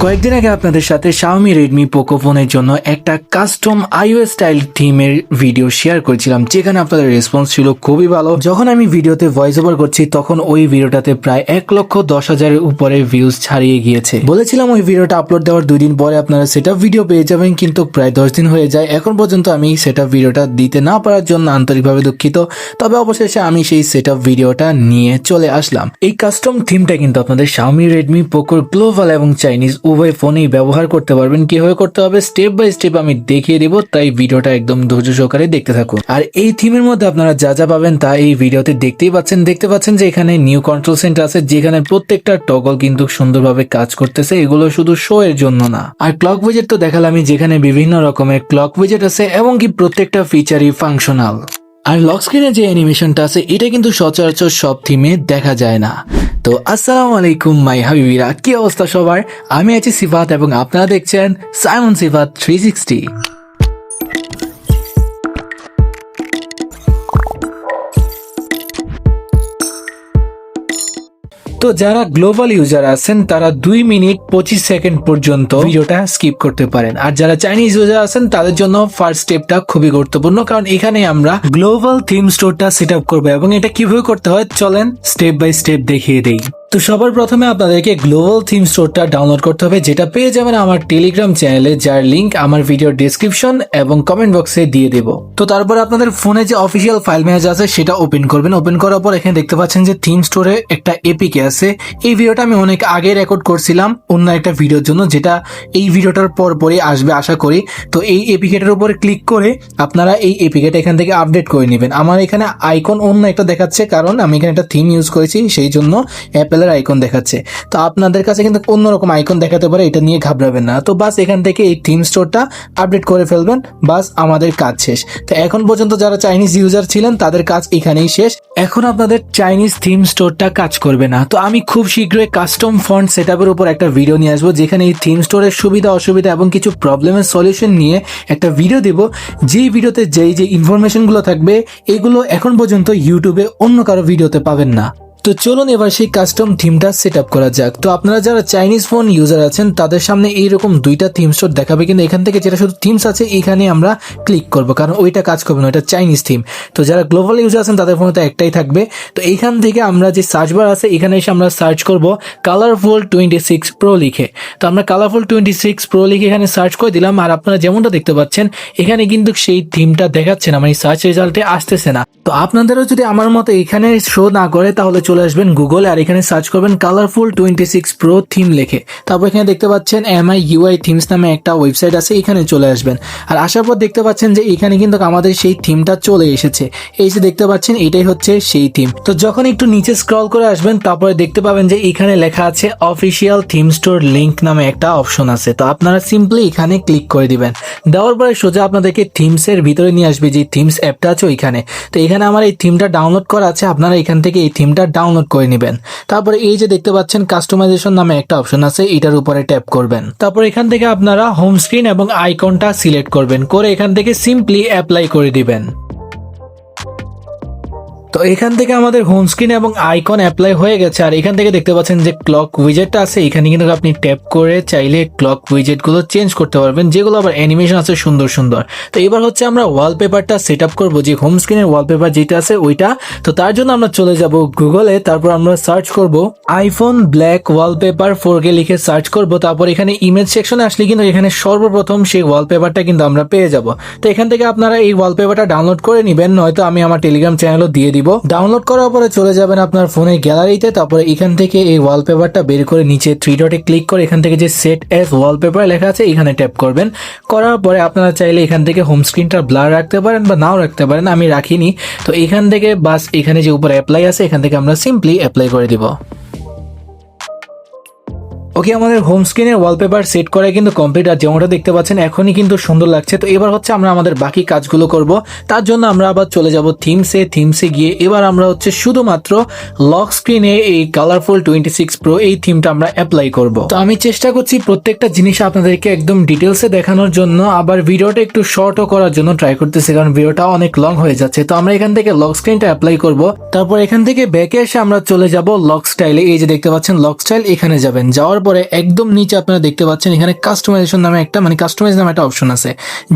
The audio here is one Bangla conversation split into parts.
কয়েকদিন আগে আপনাদের সাথে Xiaomi Redmi Poco ফোনের জন্য একটা কাস্টম iOS স্টাইল থিমের ভিডিও শেয়ার করেছিলাম, যেখানে আপনাদের রেসপন্স ছিল খুবই ভালো। যখন আমি ভিডিওতে ভয়েস ওভার করছি তখন ওই ভিডিওটাতে প্রায় 1,10,000-এর উপরে ভিউজ ছাড়িয়ে গিয়েছে। বলেছিলাম ওই ভিডিওটা আপলোড দেওয়ার 2 দিন পরে আপনারা সেটআপ ভিডিও পেয়ে যাবেন, কিন্তু প্রায় 10 দিন হয়ে যায়। এখন পর্যন্ত আমি সেটআপ ভিডিওটা দিতে না পারার জন্য আন্তরিকভাবে দুঃখিত। তবে অবশেষে আমি সেই সেটআপ ভিডিওটা নিয়ে চলে আসলাম। এই কাস্টম থিমটা কিন্তু আপনাদের Xiaomi Redmi Poco গ্লোবাল এবং চাইনিজ উভয় ফোনেই ব্যবহার করতে পারবেন। কিভাবে করতে হবে স্টেপ বাই স্টেপ আমি দেখিয়ে দিব, তাই ভিডিওটা একদম ধৈর্য সহকারে দেখতে থাকুন। আর এই থিমের মধ্যে আপনারা যা যা পাবেন তা এই ভিডিওতে দেখতে পাচ্ছেন যে এখানে নিউ কন্ট্রোল সেন্টার আছে, যেখানে প্রত্যেকটা টগল কিন্তু সুন্দরভাবে কাজ করতেছে। এগুলো শুধু শো এর জন্য না। আর ক্লক উইজেট তো দেখালামই, যেখানে বিভিন্ন রকমের ক্লক উইজেট আছে এবং কি প্রত্যেকটা ফিচারই ফাংশনাল। আর লক স্ক্রিনের যে অ্যানিমেশনটা আছে এটা কিন্তু সচরাচর সব থিমে দেখা যায় না। তো আসসালামু আলাইকুম মাই হাবিবিরা, কি অবস্থা সবার? আমি আছি সিফাত এবং আপনারা দেখছেন সাইমন সিফাত 360। তো যারা গ্লোবাল ইউজার আছেন তারা 2 মিনিট 25 সেকেন্ড পর্যন্ত ভিডিওটা স্কিপ করতে পারেন। আর যারা চাইনিজ ইউজার আছেন তাদের জন্য ফার্স্ট স্টেপটা খুবই গুরুত্বপূর্ণ, কারণ এখানে আমরা গ্লোবাল থিম স্টোরটা সেট আপ করবো এবং এটা কিভাবে করতে হয় চলেন স্টেপ বাই স্টেপ দেখিয়ে দেই। তো সবার প্রথমে আপনাদেরকে গ্লোবাল থিম স্টোরটা ডাউনলোড করতে হবে, যেটা পেয়ে যাবেন আমার টেলিগ্রাম চ্যানেলে, যার লিংক আমার ভিডিওর ডেসক্রিপশন এবং কমেন্ট বক্সে দিয়ে দেব। তো তারপর আপনাদের ফোনে যে অফিসিয়াল ফাইল ম্যানেজার আছে সেটা ওপেন করবেন। ওপেন করার পর এখানে দেখতে পাচ্ছেন যে থিম স্টোরে একটা এপিকে আছে। এই ভিডিওটা আমি অনেক আগে রেকর্ড করছিলাম অন্য একটা ভিডিওর জন্য, যেটা এই ভিডিওটার পরপরই আসবে আশা করি। তো এই এপিকেটার উপরে ক্লিক করে আপনারা এই এপিকেটা এখান থেকে আপডেট করে নেবেন। আমার এখানে আইকন অন্য একটা দেখাচ্ছে, কারণ আমি এখানে একটা থিম ইউজ করেছি, সেই জন্য অ্যাপেল আইকন দেখাচ্ছে। তো আপনাদের কাছে কিন্তু অন্যরকম আইকন দেখাতে পারে, এটা নিয়ে ঘাবড়াবেন না। তো বাস এখান থেকে এই থিম স্টোরটা আপডেট করে ফেলবেন, বাস আমাদের কাজ শেষ। তো এখন পর্যন্ত যারা চাইনিজ ইউজার ছিলেন তাদের কাজ এখানেই শেষ। এখন আপনাদের চাইনিজ থিম স্টোরটা কাজ করবে না। তো আমি খুব শীঘ্রই কাস্টম ফন্ট সেটআপের উপর একটা ভিডিও নিয়ে আসবো, যেখানে এই থিম স্টোরের সুবিধা অসুবিধা এবং কিছু প্রবলেমের সলিউশন নিয়ে একটা ভিডিও দেব। যেই ভিডিওতে যেই যে ইনফরমেশনগুলো থাকবে এগুলো এখন পর্যন্ত ইউটিউবে অন্য কারো ভিডিওতে পাবেন না। তো চলুন এবার সেই কাস্টম থিমটা সেট আপ করা যাক। তো আপনারা যারা চাইনিজ ফোন ইউজার আছেন তাদের সামনে এইরকম 2টা থিম স্টোর দেখাবে, কিন্তু এখান থেকে যেটা শুধু থিমস আছে এখানে আমরা ক্লিক করব, কারণ ওইটা কাজ করবে না, ওইটা চাইনিজ থিম। তো যারা গ্লোবাল ইউজার আছেন তাদের ফোনে তো একটাই থাকবে। তো এইখান থেকে আমরা যে সার্চ বার আছে এখানে এসে আমরা সার্চ করব কালারফুল 26 প্রো লিখে। তো আমরা কালারফুল 26 প্রো লিখে এখানে সার্চ করে দিলাম। আর আপনারা যেমনটা দেখতে পাচ্ছেন এখানে কিন্তু সেই থিমটা দেখাচ্ছে না, মানে সার্চ রেজাল্টে আসতেছে না। তো আপনাদেরও যদি আমার মতো এখানে শো না করে তাহলে চলে আসবেন গুগলে আর এখানে সার্চ করবেন কালারফুল 26 প্রো থিম লিখে। তারপর এখানে দেখতে পাচ্ছেন MIUI থিমস নামে একটা ওয়েবসাইট আছে, এখানে চলে আসবেন। আর আসার পর দেখতে পাচ্ছেন যে এখানে কিন্তু আমাদের সেই থিমটা চলে এসেছে। এই যে দেখতে পাচ্ছেন এটাই হচ্ছে সেই থিম। তো যখন একটু নিচে স্ক্রল করে আসবেন তারপরে দেখতে পাবেন যে এখানে লেখা আছে অফিসিয়াল থিম স্টোর লিংক নামে একটা অপশন আছে। তো আপনারা সিম্পলি এখানে ক্লিক করে দিবেন। দেওয়ার পরে সোজা আপনাদেরকে থিমস এর ভিতরে নিয়ে আসবে, যে থিমস অ্যাপটা আছে ওইখানে। তো এখানে আমার এই থিমটা ডাউনলোড করা আছে, আপনারা এখান থেকে এই থিমটা ডাউনলোড করে নেবেন। তারপরে এই যে দেখতে পাচ্ছেন কাস্টমাইজেশন নামে একটা অপশন আছে, এটার উপরে ট্যাপ করবেন। তারপর এখান থেকে আপনারা হোম স্ক্রিন এবং আইকনটা সিলেক্ট করবেন, করে এখান থেকে সিম্পলি অ্যাপ্লাই করে দিবেন। তো এখান থেকে আমাদের হোম স্ক্রিন এবং আইকন অ্যাপ্লাই হয়ে গেছে। আর এখান থেকে দেখতে পাচ্ছেন যে ক্লক উইজেটটা আছে, এখানে কিন্তু আপনি ট্যাপ করে চাইলে ক্লক উইজেট গুলো চেঞ্জ করতে পারবেন, যেগুলো আবার অ্যানিমেশন আছে সুন্দর সুন্দর। তো এবার হচ্ছে আমরা ওয়ালপেপারটা সেট আপ করবো, যে হোম স্ক্রিনের ওয়ালপেপার যেটা আছে ওইটা। তো তার জন্য আমরা চলে যাব গুগলে, তারপর আমরা সার্চ করব আইফোন ব্ল্যাক ওয়ালপেপার 4K লিখে সার্চ করব। তারপর এখানে ইমেজ সেকশনে আসলে কিন্তু এখানে সর্বপ্রথম সেই ওয়ালপেপারটা কিন্তু আমরা পেয়ে যাব। তো এখান থেকে আপনারা এই ওয়ালপেপারটা ডাউনলোড করে নেবেন, নয়তো আমি আমার টেলিগ্রাম চ্যানেলও দিয়ে দিব। ডাউনলোড করার পরে চলে যাবেন আপনার ফোনের গ্যালারিতে। তারপরে এখান থেকে এই ওয়ালপেপারটা বের করে নিচে 3 ডটে ক্লিক করে এখান থেকে যে সেট অ্যাজ ওয়ালপেপার লেখা আছে এখানে ট্যাপ করবেন। করার পরে আপনারা চাইলে এখান থেকে হোম স্ক্রিনটা ব্লার রাখতে পারেন বা নাও রাখতে পারেন, আমি রাখিনি। তো এখান থেকে বাস এখানে যে উপরে অ্যাপ্লাই আছে এখান থেকে আমরা সিম্পলি অ্যাপ্লাই করে দিব। ওকে, আমাদের হোম স্ক্রিনের ওয়ালপেপার সেট করা কিন্তু কমপ্লিট। আর যেমনটা দেখতে পাচ্ছেন এখনই কিন্তু সুন্দর লাগছে। তো এবার হচ্ছে আমরা আমাদের বাকি কাজগুলো করব। তার জন্য আমরা আবার চলে যাব থিমসে গিয়ে এবার আমরা হচ্ছে শুধুমাত্র লক স্ক্রিনে এই কালারফুল 26 প্রো এই থিমটা আমরা অ্যাপ্লাই করব। তো আমি চেষ্টা করছি প্রত্যেকটা জিনিস আপনাদেরকে একদম ডিটেলসে দেখানোর জন্য, আবার ভিডিওটা একটু শর্টও করার জন্য ট্রাই করতেছি, কারণ ভিডিওটা অনেক লং হয়ে যাচ্ছে। তো আমরা এখান থেকে লক স্ক্রিনটা অ্যাপ্লাই করব। তারপর এখান থেকে ব্যাকে এসে আমরা চলে যাব লক স্টাইলে। এই যে দেখতে পাচ্ছেন লক স্টাইল, এখানে যাবেন। যাওয়ার পরে একদম নিচে আপনারা দেখতে পাচ্ছেন এখানে কাস্টমাইজেশন নামে একটা কাস্টমাইজ নামে একটা অপশন আছে।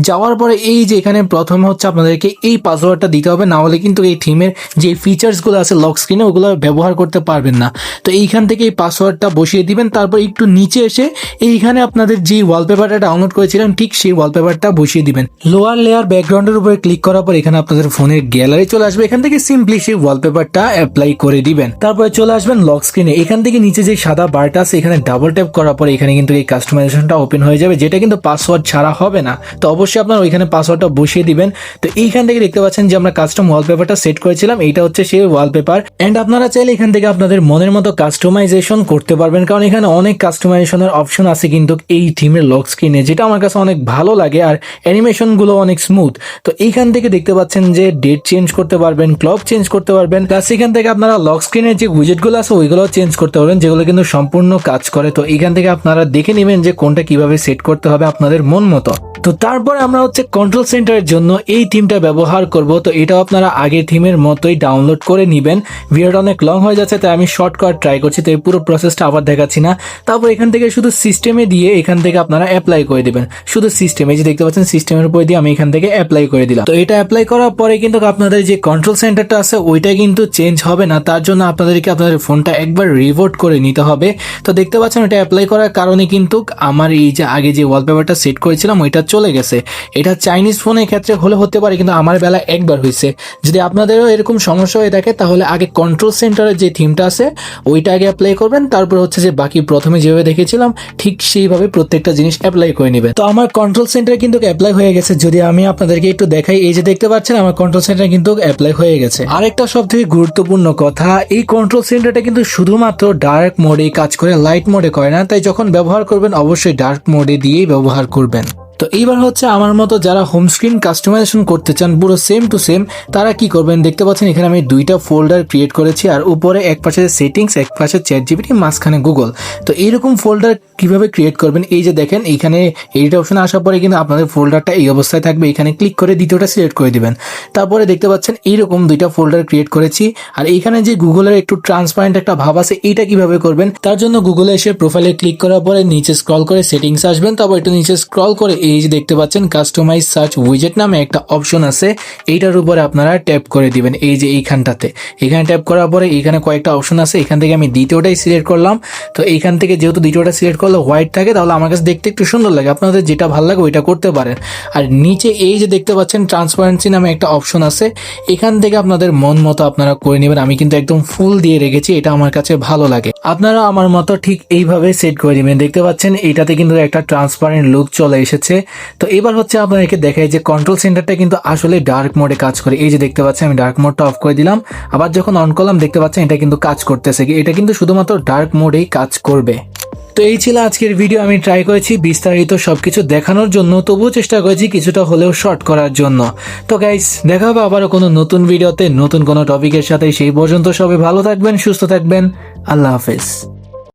যাওয়ার পরে এই যে এখানে প্রথমে হচ্ছে আপনাদেরকে এই পাসওয়ার্ডটা দিতে হবে, না হলে কিন্তু এই থিমের যে ফিচার্সগুলো আছে লক স্ক্রিনে ওগুলো ব্যবহার করতে পারবেন না। তো এইখান থেকে এই পাসওয়ার্ডটা বসিয়ে দিবেন, তারপর একটু নিচে এসে এইখানে আপনাদের যে ওয়ালপেপারটা ডাউনলোড করেছিলেন ঠিক সেই ওয়ালপেপারটা বসিয়ে দিবেন। লোয়ার লেয়ার ব্যাকগ্রাউন্ডের উপরে ক্লিক করার পর এখানে আপনাদের ফোনের গ্যালারি চলে আসবে, এখান থেকে সিম্পলি সেই ওয়ালপেপারটা অ্যাপ্লাই করে দিবেন। তারপরে চলে আসবেন লক স্ক্রিনে, এখান থেকে নিচে যে সাদা বারটা আছে এখানে ডাবল ট্যাপ করার পর এখানে কিন্তু এই কাস্টমাইজেশনটা ওপেন হয়ে যাবে, যেটা কিন্তু পাসওয়ার্ড ছাড়া হবে না। তো অবশ্যই আপনার ওইখানে পাসওয়ার্ডটা বসিয়ে দিবেন। তো এইখান থেকে দেখতে পাচ্ছেন যে আমরা কাস্টম ওয়ালপেপারটা সেট করেছিলাম, এইটা হচ্ছে সেই ওয়ালপেপার। এন্ড আপনারা চাইলে এখান থেকে আপনাদের মনের মতো কাস্টমাইজেশন করতে পারবেন, কারণ এখানে অনেক কাস্টমাইজেশনের অপশন আছে কিন্তু এই থিমের লক স্ক্রিনে, যেটা আমার কাছে অনেক ভালো লাগে আর অ্যানিমেশন গুলো অনেক স্মুথ। তো এইখান থেকে দেখতে পাচ্ছেন যে ডেট চেঞ্জ করতে পারবেন, ক্লক চেঞ্জ করতে পারবেন, প্লাস এখান থেকে আপনারা লক স্ক্রিনের যে উইজেট গুলো আছে ওইগুলো চেঞ্জ করতে পারবেন, যেগুলো কিন্তু সম্পূর্ণ কাজ করে। তো এইখান থেকে আপনারা দেখে নেবেন যে কোনটা কিভাবে সেট করতে হবে আপনাদের মন মতো। তো তারপরে আমরা হচ্ছে কন্ট্রোল সেন্টারের জন্য এই থিমটা ব্যবহার করব। তো এটাও আপনারা আগের থিমের মতোই ডাউনলোড করে নেবেন। ভিডিওটা অনেক লং হয়ে যাচ্ছে তাই আমি শর্টকাট ট্রাই করছি, তো এই পুরো প্রসেসটা আবার দেখাচ্ছি না। তারপর এখান থেকে শুধু সিস্টেমে দিয়ে এখান থেকে আপনারা অ্যাপ্লাই করে দিবেন, শুধু সিস্টেমে যে দেখতে পাচ্ছেন সিস্টেমের উপরে দিয়ে আমি এখান থেকে অ্যাপ্লাই করে দিলাম। তো এটা অ্যাপ্লাই করার পরে কিন্তু আপনাদের যে কন্ট্রোল সেন্টারটা আছে ওইটা কিন্তু চেঞ্জ হবে না, তার জন্য আপনাদেরকে আপনাদের ফোনটা একবার রিভোট করে নিতে হবে। তো দেখতে পাচ্ছেন এটা অ্যাপ্লাই করার কারণে কিন্তু আমার এই যে আগে যে ওয়ালপেপারটা সেট করেছিলাম ওইটা চলে গেছে। এটা চাইনিজ ফোনের ক্ষেত্রে হলে হতে পারে, কিন্তু আমার বেলা একবার হয়েছে। যদি আপনাদেরও এরকম সমস্যা হয়ে থাকে তাহলে আগে কন্ট্রোল সেন্টারের যে থিমটা আছে ওইটা আগে অ্যাপ্লাই করবেন, তারপর হচ্ছে যে বাকি প্রথমে যেভাবে দেখেছিলাম ঠিক সেইভাবে প্রত্যেকটা জিনিস অ্যাপ্লাই করে নেবেন। তো আমার কন্ট্রোল সেন্টারে কিন্তু অ্যাপ্লাই হয়ে গেছে। যদি আমি আপনাদেরকে একটু দেখাই, এই যে দেখতে পাচ্ছেন আমার কন্ট্রোল সেন্টার কিন্তু অ্যাপ্লাই হয়ে গেছে। আরেকটা সবথেকে গুরুত্বপূর্ণ কথা, এই কন্ট্রোল সেন্টারটা কিন্তু শুধুমাত্র ডার্ক মোডে কাজ করে, লাইট মোডে করে না। তাই যখন ব্যবহার করবেন অবশ্যই ডার্ক মোডে দিয়েই ব্যবহার করবেন। তো এইবার হচ্ছে আমার মতো যারা হোম স্ক্রিন কাস্টমাইজেশন করতে চান পুরো সেম টু সেম, তারা কি করবেন দেখতে পাচ্ছেন এখানে আমি দুইটা ফোল্ডার ক্রিয়েট করেছি, আর উপরে এক পাশে সেটিংস এক পাশে চ্যাটজিপিটি মাঝখানে গুগল। তো এইরকম ফোল্ডার কিভাবে ক্রিয়েট করবেন, এই যে দেখেন এইখানে এডিট অপশনে আসার পরে কিন্তু আপনাদের ফোল্ডারটা এই অবস্থায় থাকবে, এখানে ক্লিক করে দ্বিতীয়টা সিলেক্ট করে দিবেন। তারপরে দেখতে পাচ্ছেন এইরকম দুইটা ফোল্ডার ক্রিয়েট করেছি। আর এইখানে যে গুগলের একটু ট্রান্সপারেন্ট একটা ভাব আছে, এইটা কিভাবে করবেন তার জন্য গুগলে এসে প্রোফাইলে ক্লিক করার পরে নিচে স্ক্রল করে সেটিংস আসবেন, তারপর একটু নিচে স্ক্রল করে এই যে দেখতে পাচ্ছেন কাস্টমাইজ সার্চ উইজেট নামে একটা অপশন আছে, এইটার উপরে আপনারা ট্যাপ করে দিবেন। এই যে এইখানটাতে এখানে ট্যাপ করার পরে এখানে কয়েকটা অপশন আছে, এখান থেকে আমি দ্বিতীয়টাই সিলেক্ট করলাম। তো এইখান থেকে যেহেতু দ্বিতীয়টা সিলেক্ট করলে হোয়াইট থাকে তাহলে আমার কাছে দেখতে একটু সুন্দর লাগে, আপনাদের যেটা ভালো লাগে ওইটা করতে পারেন। আর নিচে এই যে দেখতে পাচ্ছেন ট্রান্সপারেন্সি নামে একটা অপশন আছে, এখান থেকে আপনাদের মন মতো আপনারা করে নেবেন। আমি কিন্তু একদম ফুল দিয়ে রেখেছি, এটা আমার কাছে ভালো লাগে। আপনারা আমার মতো ঠিক এইভাবে সেট করে দিবেন। দেখতে পাচ্ছেন এটাতে কিন্তু একটা ট্রান্সপারেন্ট লুক চলে এসেছে। তো এবার হচ্ছে আপনাদেরকে দেখাই যে কন্ট্রোল সেন্টারটা কিন্তু আসলে ডার্ক মোডে কাজ করে। এই যে দেখতে পাচ্ছেন আমি ডার্ক মোডটা অফ করে দিলাম, আবার যখন অন করলাম দেখতে পাচ্ছেন এটা কিন্তু কাজ করতেছে। এটা কিন্তু শুধুমাত্র ডার্ক মোডেই কাজ করবে। তো এই ছিল আজকের ভিডিও। আমি ট্রাই করেছি বিস্তারিত সবকিছু দেখানোর জন্য, তবুও চেষ্টা করেছি কিছুটা হলেও শর্ট করার জন্য। তো গাইস দেখা হবে আবারও কোনো নতুন ভিডিওতে নতুন কোনো টপিকের সাথে। সেই পর্যন্ত সবাই ভালো থাকবেন, সুস্থ থাকবেন। আল্লাহ হাফেজ।